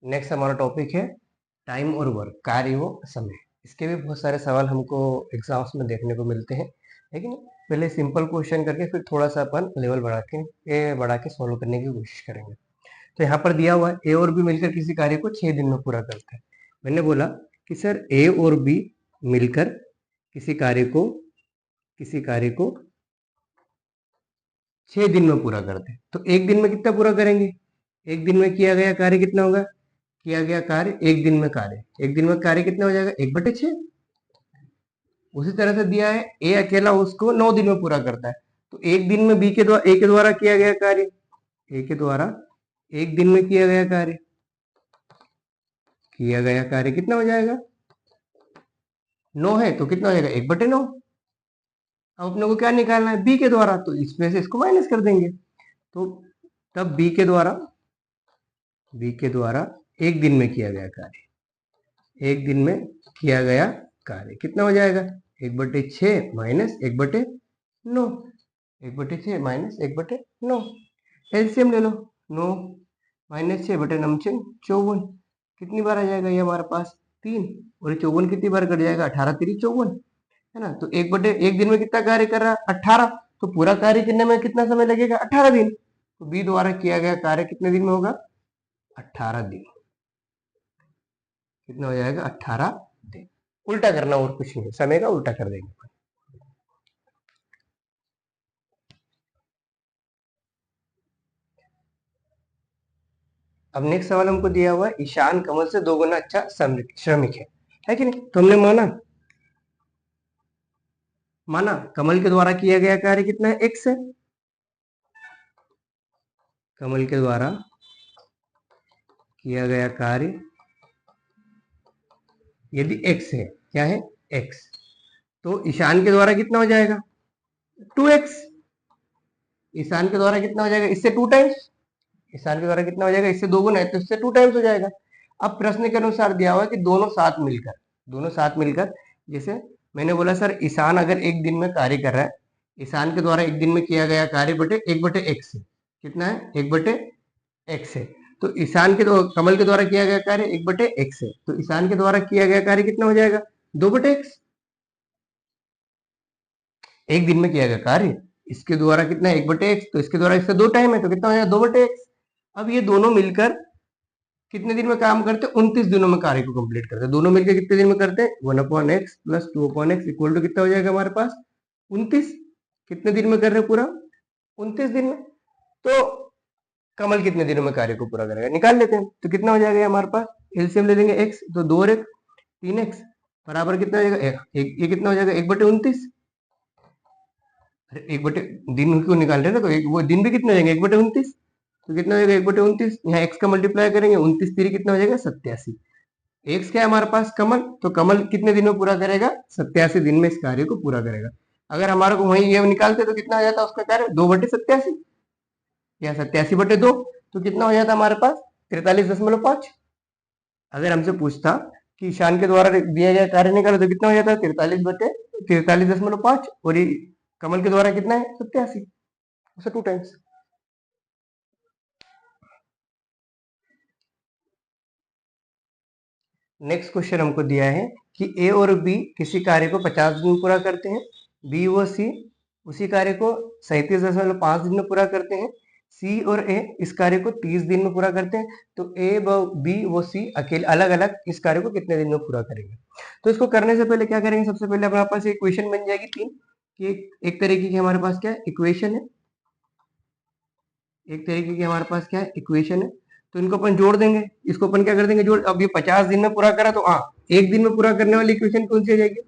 Next हमारा topic है time और वर्क, कार्य व समय। इसके भी बहुत सारे सवाल हमको एग्जाम्स में देखने को मिलते हैं, लेकिन पहले सिंपल क्वेश्चन करके फिर थोड़ा सा अपन लेवल बढ़ा के सॉल्व करने की कोशिश करेंगे। तो यहाँ पर दिया हुआ है ए और बी मिलकर किसी कार्य को 6 दिन में पूरा करते हैं। मैंने बोला कि सर ए और बी मिलकर किसी कार्य को 6 दिन में पूरा करते हैं, तो एक दिन में कितना पूरा करेंगे? एक दिन में किया गया कार्य कितना होगा? किया गया कार्य एक दिन में कार्य कितना हो जाएगा? 1/6। उसी तरह से दिया है ए अकेला उसको 9 दिन में पूरा करता है, तो एक दिन में ए के द्वारा किया गया कार्य, ए के द्वारा एक दिन में किया गया कार्य कितना हो जाएगा? 9 है तो कितना हो जाएगा? 1/9। अब अपने को क्या निकालना है? बी के द्वारा, तो इसमें से इसको माइनस कर देंगे। तो तब बी के द्वारा एक दिन में किया गया कार्य कितना हो जाएगा? 1/6 माइनस 1/9। 1/6 माइनस 1/9। एलसीएम ले लो। 9 माइनस 6/9 54। कितनी बार आ जाएगा ये हमारे पास? 3। और ये 54 कितनी बार कट जाएगा? 18 3 54, है ना। तो एक दिन में कितना कार्य कर रहा है? 18। तो पूरा कार्य करने में कितना समय लगेगा? 18 दिन। तो बी द्वारा किया गया कार्य कितने दिन में होगा? 18 दिन। कितना हो जाएगा? 18 दिन। उल्टा करना और कुछ नहीं, समय का उल्टा कर देंगे। अब नेक्स्ट सवाल हमको दिया हुआ है ईशान कमल से 2 गुना अच्छा श्रमिक है कि नहीं? तो हमने माना कमल के द्वारा किया गया कार्य कितना है? x है। कमल के द्वारा किया गया कार्य यदि x है, क्या है? x, तो ईशान के द्वारा कितना हो जाएगा? 2x। ईशान के द्वारा कितना हो जाएगा? इससे 2 टाइम्स। ईशान के द्वारा कितना हो जाएगा? इससे 2 गुना है तो इससे 2 टाइम्स हो जाएगा। अब प्रश्न के अनुसार दिया हुआ है कि दोनों साथ मिलकर जैसे मैंने बोला सर ईशान अगर एक दिन में कार्य कर रहा है, ईशान के द्वारा एक दिन में किया गया कार्य बटे 1/x है। कितना है? 1/x है। तो कमल के द्वारा किया गया कार्य 1/x है, तो ईशान के द्वारा किया गया कार्य कितना हो जाएगा? 2/x। एक दिन में किया गया कार्य, इसके द्वारा कितना है? 1/x, तो इसके द्वारा इससे 2 टाइम है तो कितना हो जाएगा? 2/x। अब ये दोनों मिलकर कितने दिन में काम करते हैं? 29 दिनों में कार्य को कंप्लीट करते हैं। दोनों मिलकर कितने दिन में करते हैं? 1/x plus 2/x equal to कितना हो जाएगा हमारे पास? 29। कितने दिन में कर रहे हैं पूरा? 29 दिन में। तो कमल कितने दिनों में कार्य को पूरा करेगा? निकाल लेते हैं। तो कितना हो जाएगा हमारे पास? एलसीएम ले लेंगे x, तो 2 और 1 3x बराबर कितना हो जाएगा? ये कितना हो जाएगा? 1/29। अरे 1 दिन को निकाल रहे हैं ना, तो वो दिन भी कितने हो जाएंगे? 1/29। तो कितना हो जाएगा? 1/29। यहाँ x का मल्टीप्लाई करेंगे, 29 3 कितना हो जाएगा? 87। x क्या है हमारे पास? कमल। तो कमल कितने दिन में पूरा करेगा? 87 दिन में इस कार्य को पूरा करेगा। अगर हमारे को वही ये निकालते तो कितना हो जाता उसका कार्य? 2/87 या 87/2, तो कितना हो जाता हमारे पास? 43.5। अगर हमसे पूछता कि ईशान के द्वारा दिया गया कार्य निकालो तो कितना हो जाता? 43/43.5। और ये कमल के द्वारा कितना है? 87, उसे 2 टाइम्स। नेक्स्ट क्वेश्चन हमको दिया है कि ए और बी किसी कार्य को 50 दिन में पूरा करते हैं, बी व सी उसी कार्य को 37.5 दिन में पूरा करते हैं, सी और ए इस कार्य को 30 दिन में पूरा करते हैं। तो ए व बी व सी अकेले अलग अलग इस कार्य को कितने दिन में पूरा करेंगे? तो इसको करने से पहले क्या करेंगे? सबसे पहले हमारे पास इक्वेशन बन जाएगी 3 कि एक तरीके की हमारे पास क्या है? इक्वेशन है। एक तरीके की हमारे पास क्या है? इक्वेशन है। तो इनको अपन जोड़ देंगे। इसको अपन क्या कर देंगे? जोड़। अब ये 50 दिन में पूरा करा तो एक दिन में पूरा करने वाली इक्वेशन कौन सी हो जाएगी?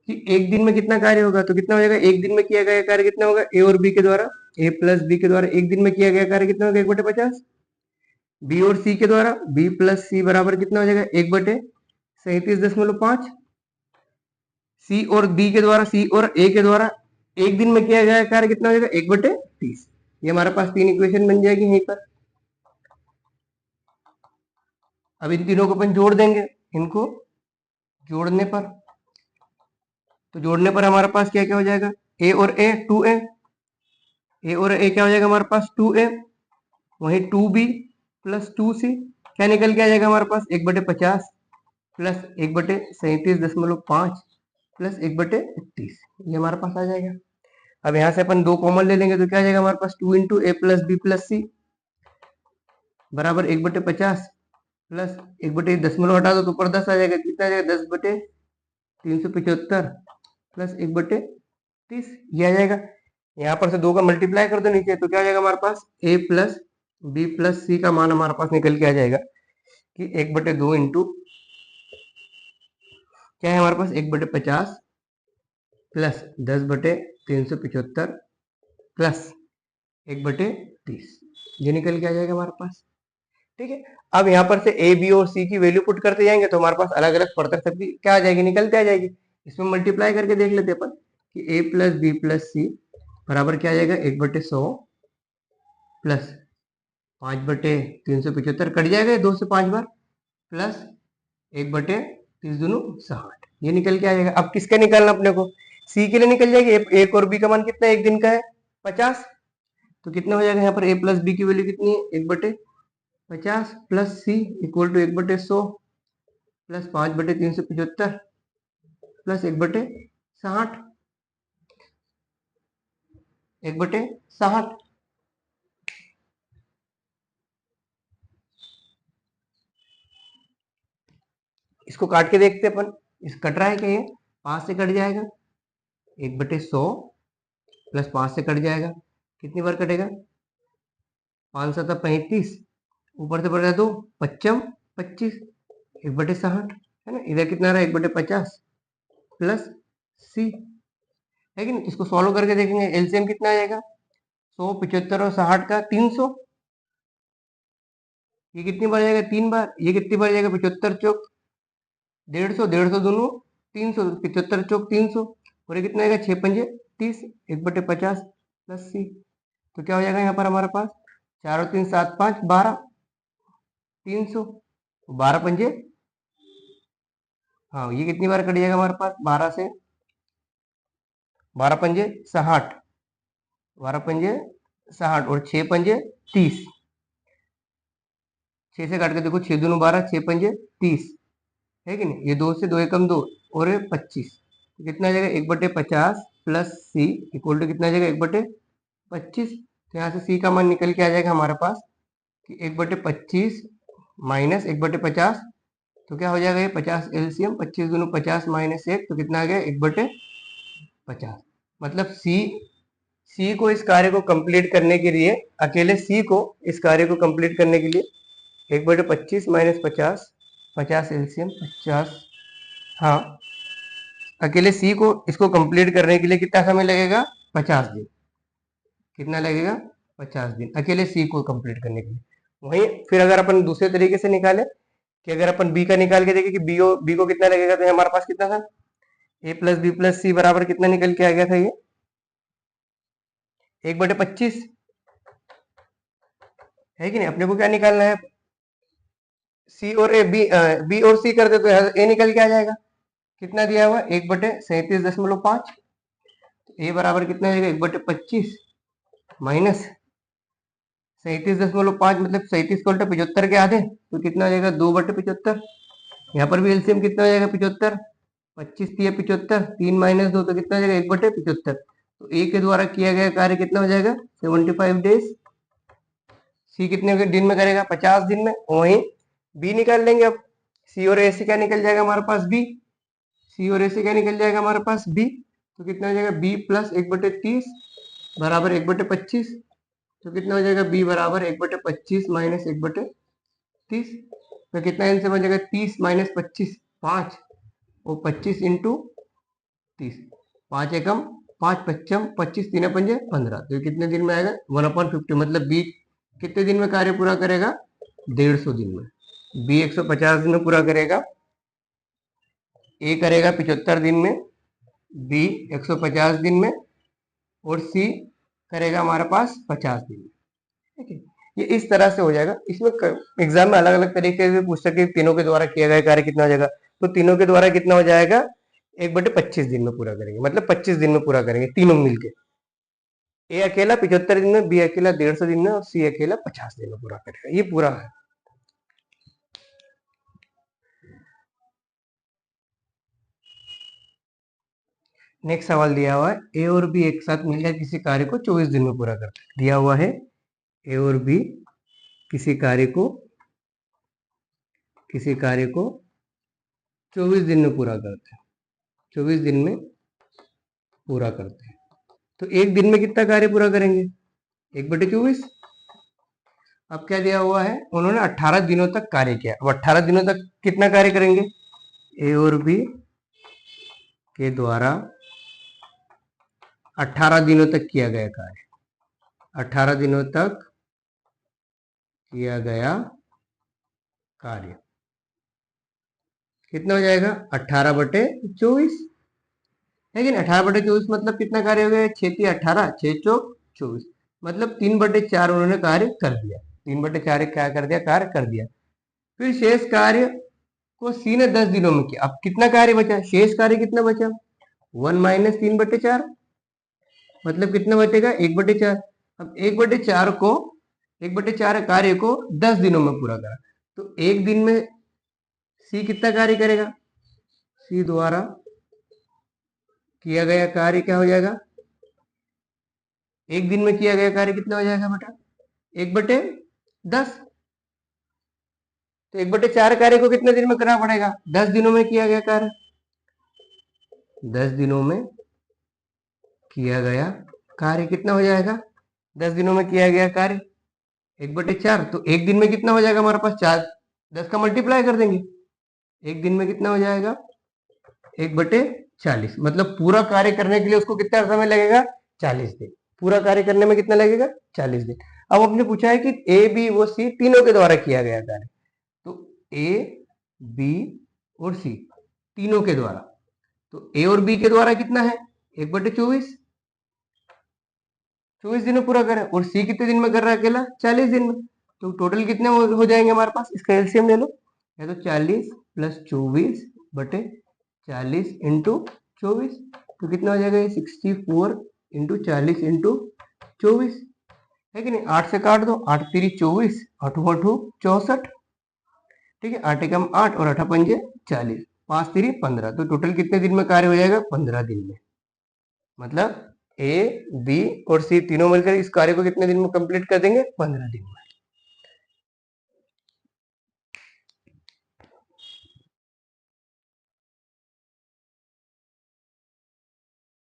कि एक दिन में कितना कार्य होगा? तो कितना हो जाएगा? एक दिन में किया गया कार्य कितना होगा? ए और बी के द्वारा, ए प्लस बी के द्वारा एक दिन में किया गया कार्य कितना होगा? 1/50। बी और सी के द्वारा, बी प्लस सी बराबर कितना हो जाएगा? 1/37.5। सी और डी के द्वारा, सी और ए के द्वारा एक दिन में किया गया कार्य कितना हो जाएगा? 1/30। ये हमारे पास 3 इक्वेशन बन जाएगी यहीं पर। अब इन तीनों को अपन जोड़ देंगे। इनको जोड़ने पर हमारे पास क्या क्या हो जाएगा? ए और ए 2a, ए और ए क्या हो जाएगा हमारे पास? 2a। वहीं 2b प्लस 2c क्या निकल के आ जाएगा हमारे पास 1/50 प्लस 1/37.5 प्लस 1/30, ये हमारे पास आ जाएगा। अब यहाँ से अपन 2 कॉमन ले लेंगे तो क्या आ जाएगा हमारे पास 2 इंटू ए प्लस बी प्लस सी बराबर 1/50 प्लस 1/10 हटा दो तो ऊपर 10 आ जाएगा, कितना आ जाएगा 10/375 प्लस 1/30, ये आ जाएगा। यहाँ पर से 2 का मल्टीप्लाई कर दो नीचे तो क्या आ जाएगा हमारे पास ए प्लस बी प्लस सी का मान हमारे पास निकल के आ जाएगा कि 1/2 इंटू क्या है हमारे पास 1/50 प्लस 10/375 प्लस 1/30, ये निकल के आ जाएगा हमारे पास। ठीक है, अब यहाँ पर से ए बी और सी की वैल्यू पुट करते जाएंगे तो हमारे पास अलग अलग फर्दर सबकी क्या आ जाएगी, निकलते आ जाएगी। इसमें मल्टीप्लाई करके देख लेते अपन कि ए प्लस बी प्लस सी बराबर क्या आ जाएगा 1/100 प्लस 5/375 कट जाएगा 2 से 5 बार प्लस 1/30 दूनी 60, ये निकल के आ जाएगा। अब किसका निकालना अपने को, सी के लिए निकल जाएगी। एक और बी का मान कितना है, एक दिन का है 50, तो कितना हो जाएगा यहाँ पर ए प्लस बी की वैल्यू कितनी है 1/50 plus C equal to 1/100 plus 5/375 plus 1/60, 1/60। इसको काट के देखते अपन, इस कट रहा है क्या, ये 5 से कट जाएगा 1/100 प्लस 5 से कट जाएगा, कितनी बार कटेगा 5 7 35, ऊपर से बढ़ जाए तो 55 25 1/60 है ना। इधर कितना रहा 1/50 प्लस सी है कि नहीं। इसको सॉल्व करके देखेंगे एलसीएम कितना आ जाएगा 100 75 और 60 का 300, ये कितनी बार जाएगा 3 बार, ये कितनी बार जाएगा 75 चौक 150, 150 दोनों 300, 75 चौक 300 और ये कितना आएगा 6 पंजे 30, 1/50 प्लस सी, तो क्या हो जाएगा यहाँ पर हमारे पास 4 और 3 7 5 12 300, 12 पंजे, हाँ ये कितनी बार कट जाएगा हमारे पास 12 से 12 पंजे 60, 12 पंजे 60 और 6 पंजे 30, 6 से काट के देखो 6 दूनी 12 6 पंजे 30 है कि नहीं, ये 2 से 2 एकम 2 और 25, तो कितना आ जाएगा 1/50 प्लस सी इक्वल टू कितना आ जाएगा 1/25, तो यहाँ से सी का मान निकल के आ जाएगा हमारे पास कि 1/25 माइनस 1/50, तो क्या हो जाएगा ये 50 एलसीएम 25 दूनी 50 माइनस 1, तो कितना आ गया 1/50। मतलब सी को इस कार्य को कंप्लीट करने के लिए, अकेले सी को इस कार्य को कंप्लीट करने के लिए 1/25 माइनस 50 50 एलसीएम 50, हाँ अकेले सी को इसको कंप्लीट करने के लिए कितना समय लगेगा 50 दिन, कितना लगेगा 50 दिन अकेले सी को कंप्लीट करने के लिए। वहीं फिर अगर अपन दूसरे तरीके से निकाले कि अगर अपन बी का निकाल के देखें कि बी को कितना लगेगा, तो हमारे पास कितना था ए प्लस बी प्लस सी बराबर कितना निकल के आ गया था, ये 1/25 है कि नहीं। अपने को क्या निकालना है, सी और ए, बी और सी कर दे तो ए निकल के आ जाएगा, कितना दिया हुआ 1/37.5, ए बराबर कितना आएगा 1/25 माइनस 37.5 मतलब 37 को उल्टा 75 के आधे, तो कितना आ जाएगा 2/75। यहाँ पर भी एलसीएम कितना हो जाएगा 75, 25 दिया 75 3 माइनस 2 तो कितना आ जाएगा 1/75, तो ए के द्वारा किया गया कार्य कितना हो जाएगा 75 डेज। सी कितने दिन में करेगा 50 दिन में। वहीं बी निकाल लेंगे अब, सी और ए से क्या निकल जाएगा हमारे पास बी, सी और ए से क्या निकल जाएगा हमारे पास बी, तो कितना हो जाएगा बी प्लस 1/30 बराबर 1/25, तो कितना हो जाएगा बी बराबर 1/25 माइनस 1/30, तो कितना इनसे बन जाएगा 30 माइनस 25 5 और 25 इंटू 30, 5 एकम 5 पच्चम 25 3 पंजे 15, तो कितने दिन में आएगा 1/50, मतलब बी कितने दिन में कार्य पूरा करेगा 150 दिन में, बी 150 दिन में पूरा करेगा, ए करेगा 75 दिन में, बी 150 दिन में और सी करेगा हमारे पास 50 दिन में। ठीक है, ये इस तरह से हो जाएगा। इसमें एग्जाम में अलग अलग तरीके से पूछ सके तीनों के द्वारा किया गया कार्य कितना हो जाएगा, तो तीनों के द्वारा कितना हो जाएगा 1/25 दिन में पूरा करेंगे, मतलब 25 दिन में पूरा करेंगे तीनों मिलके, ए अकेला 75 दिन में, बी अकेला 150 दिन में और सी अकेला 50 दिन में पूरा करेगा, ये पूरा है। नेक्स्ट सवाल दिया हुआ है ए और बी एक साथ मिलकर किसी कार्य को 24 दिन में पूरा करते हैं। दिया हुआ है ए और बी किसी कार्य को 24 दिन में पूरा करते हैं, 24 दिन में पूरा करते हैं। तो एक दिन में कितना कार्य पूरा करेंगे? 1/24। अब क्या दिया हुआ है, उन्होंने 18 दिनों तक कार्य किया। अब 18 दिनों तक कितना कार्य करेंगे? ए और बी के द्वारा 18 दिनों तक किया गया कार्य, 18 दिनों तक किया गया कार्य कितना हो जाएगा? 18/24। लेकिन 18/24 मतलब कितना कार्य हो गया? 6×18, 6×4 = 24, मतलब 3/4 उन्होंने कार्य कर दिया। 3/4 क्या कर दिया? कार्य कर दिया। फिर शेष कार्य को सी ने 10 दिनों में किया। अब कितना कार्य बचा? शेष कार्य कितना बचा? 1 - 3/4, मतलब कितना बचेगा? 1/4। अब 1/4 कार्य को 10 दिनों में पूरा करा, तो एक दिन में सी कितना कार्य करेगा? सी द्वारा किया गया कार्य क्या हो जाएगा? एक दिन में किया गया कार्य कितना हो जाएगा बेटा? 1/10। तो 1/4 कार्य को कितने दिन में करना पड़ेगा? 10 दिनों में किया गया कार्य, 10 दिनों में किया गया कार्य कितना हो जाएगा? 10 दिनों में किया गया कार्य 1/4। तो एक दिन में कितना हो जाएगा हमारे पास? 4, 10 का मल्टीप्लाई कर देंगे। एक दिन में कितना हो जाएगा? 1/40। मतलब पूरा कार्य करने के लिए उसको कितना समय लगेगा? 40 दिन। पूरा कार्य करने में कितना लगेगा? 40 दिन। अब आपने पूछा है कि ए बी और सी तीनों के द्वारा किया गया कार्य, तो ए बी और सी तीनों के द्वारा, तो ए और बी के द्वारा कितना है? 1/24, 24 दिन में पूरा करें। और सी कितने दिन में कर रहा है अकेला? 40 दिन में। तो टोटल कितने हो जाएंगे हमारे पास? इसका एलसीएम ले लो, या तो 40 + 24/40 × 24, तो कितना हो जाएगा? ये 64 × 40 × 24 है कि नहीं? 8 से काट दो, 8 × 3 = 24, 8 × 8 = 64। ठीक है, 8 × 8 और 8 × 5 = 40, 5 × 3 = 15। तो टोटल कितने दिन में कार्य हो जाएगा? 15 दिन में। मतलब ए बी और सी तीनों मिलकर इस कार्य को कितने दिन में कंप्लीट कर देंगे? 15 दिन में।